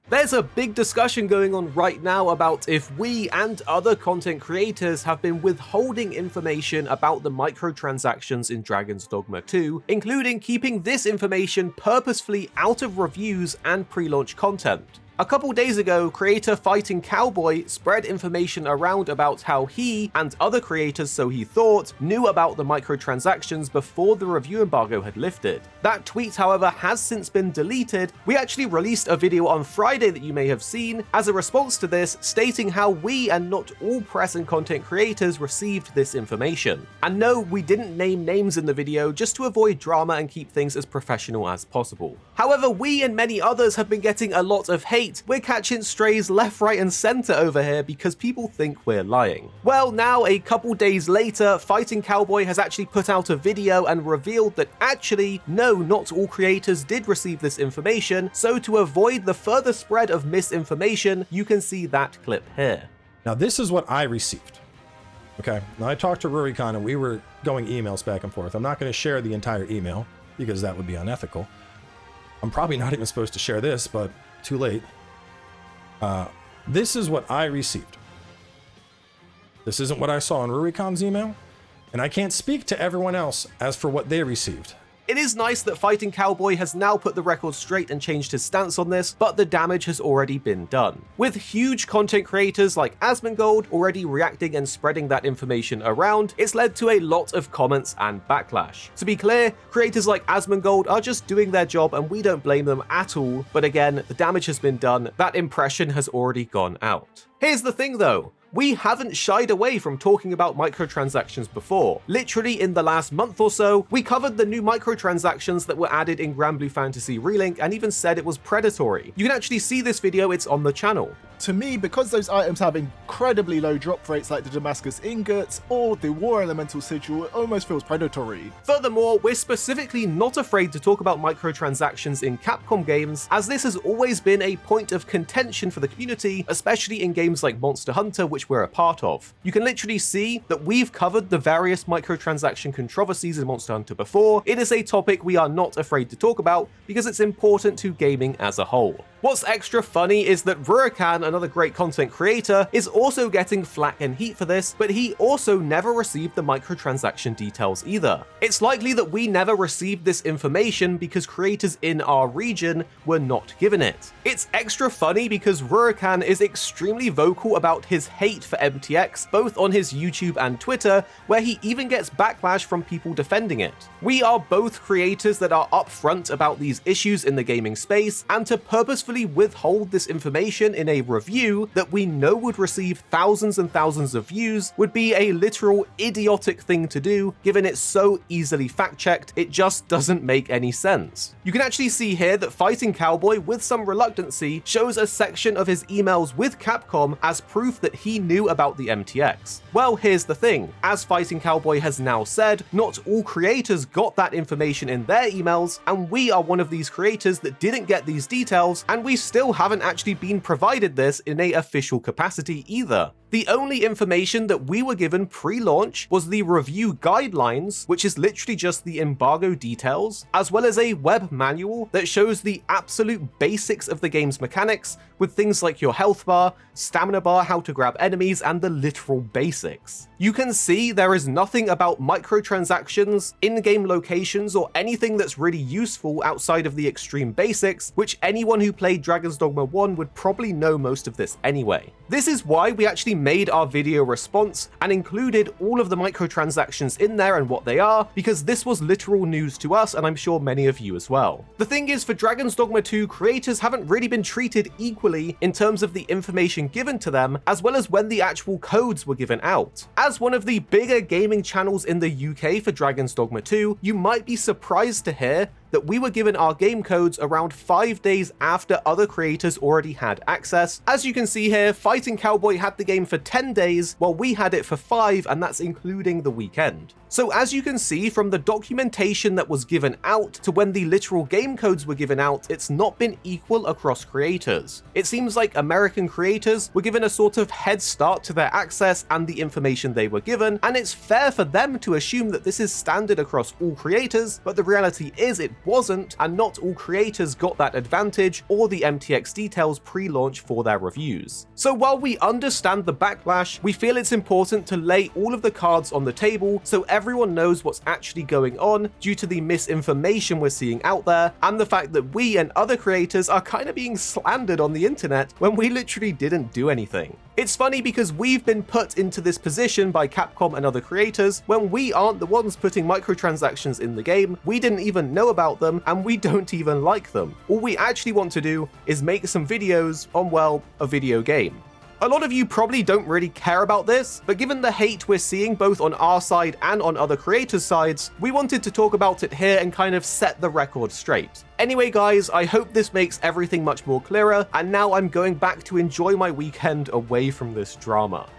There's a big discussion going on right now about if we and other content creators have been withholding information about the microtransactions in Dragon's Dogma 2, including keeping this information purposefully out of reviews and pre-launch content. A couple days ago, creator Fighting Cowboy spread information around about how he, and other creators so he thought, knew about the microtransactions before the review embargo had lifted. That tweet, however, has since been deleted. We actually released a video on Friday that you may have seen as a response to this, stating how we and not all press and content creators received this information. And no, we didn't name names in the video just to avoid drama and keep things as professional as possible. However, we and many others have been getting a lot of hate. We're catching strays left, right, and center over here because people think we're lying. Well, now a couple days later, Fighting Cowboy has actually put out a video and revealed that actually, no, not all creators did receive this information, so to avoid the further spread of misinformation, you can see that clip here. Now, this is what I received. Okay, now I talked to Rurikhan and we were going emails back and forth. I'm not going to share the entire email because that would be unethical. I'm probably not even supposed to share this, but too late. This is what I received. This isn't what I saw in Rurikhan's email, and I can't speak to everyone else as for what they received. It is nice that Fighting Cowboy has now put the record straight and changed his stance on this, but the damage has already been done. With huge content creators like Asmongold already reacting and spreading that information around, it's led to a lot of comments and backlash. To be clear, creators like Asmongold are just doing their job and we don't blame them at all, but again, the damage has been done, that impression has already gone out. Here's the thing though. We haven't shied away from talking about microtransactions before. Literally in the last month or so, we covered the new microtransactions that were added in Granblue Fantasy Relink and even said it was predatory. You can actually see this video, it's on the channel. To me, because those items have incredibly low drop rates like the Damascus ingots or the War Elemental Sigil, it almost feels predatory. Furthermore, we're specifically not afraid to talk about microtransactions in Capcom games, as this has always been a point of contention for the community, especially in games like Monster Hunter, which we're a part of. You can literally see that we've covered the various microtransaction controversies in Monster Hunter before. It is a topic we are not afraid to talk about because it's important to gaming as a whole. What's extra funny is that Rurikhan, another great content creator, is also getting flack and heat for this, but he also never received the microtransaction details either. It's likely that we never received this information because creators in our region were not given it. It's extra funny because Rurikhan is extremely vocal about his hate for MTX, both on his YouTube and Twitter, where he even gets backlash from people defending it. We are both creators that are upfront about these issues in the gaming space, and to purposefully withhold this information in a review that we know would receive thousands and thousands of views would be a literal idiotic thing to do, given it's so easily fact-checked, it just doesn't make any sense. You can actually see here that Fighting Cowboy, with some reluctancy, shows a section of his emails with Capcom as proof that he knew about the MTX. Well, here's the thing. As Fighting Cowboy has now said, not all creators got that information in their emails, and we are one of these creators that didn't get these details, and we still haven't actually been provided this in an official capacity either. The only information that we were given pre-launch was the review guidelines, which is literally just the embargo details, as well as a web manual that shows the absolute basics of the game's mechanics, with things like your health bar, stamina bar, how to grab enemies, and the literal basics. You can see there is nothing about microtransactions, in-game locations, or anything that's really useful outside of the extreme basics, which anyone who played Dragon's Dogma 1 would probably know most of this anyway. This is why we actually made our video response and included all of the microtransactions in there and what they are, because this was literal news to us and I'm sure many of you as well. The thing is, for Dragon's Dogma 2, creators haven't really been treated equally in terms of the information given to them, as well as when the actual codes were given out. As one of the bigger gaming channels in the UK for Dragon's Dogma 2, you might be surprised to hear that we were given our game codes around 5 days after other creators already had access. As you can see here, Fighting Cowboy had the game for 10 days, while we had it for 5, and that's including the weekend. So as you can see from the documentation that was given out to when the literal game codes were given out, it's not been equal across creators. It seems like American creators were given a sort of head start to their access and the information they were given, and it's fair for them to assume that this is standard across all creators, but the reality is it wasn't, and not all creators got that advantage or the MTX details pre-launch for their reviews. So while we understand the backlash, we feel it's important to lay all of the cards on the table so everyone knows what's actually going on due to the misinformation we're seeing out there, and the fact that we and other creators are kind of being slandered on the internet when we literally didn't do anything. It's funny because we've been put into this position by Capcom and other creators when we aren't the ones putting microtransactions in the game, we didn't even know about them, and we don't even like them. All we actually want to do is make some videos on, well, a video game. A lot of you probably don't really care about this, but given the hate we're seeing both on our side and on other creators' sides, we wanted to talk about it here and kind of set the record straight. Anyway guys, I hope this makes everything much more clearer, and now I'm going back to enjoy my weekend away from this drama.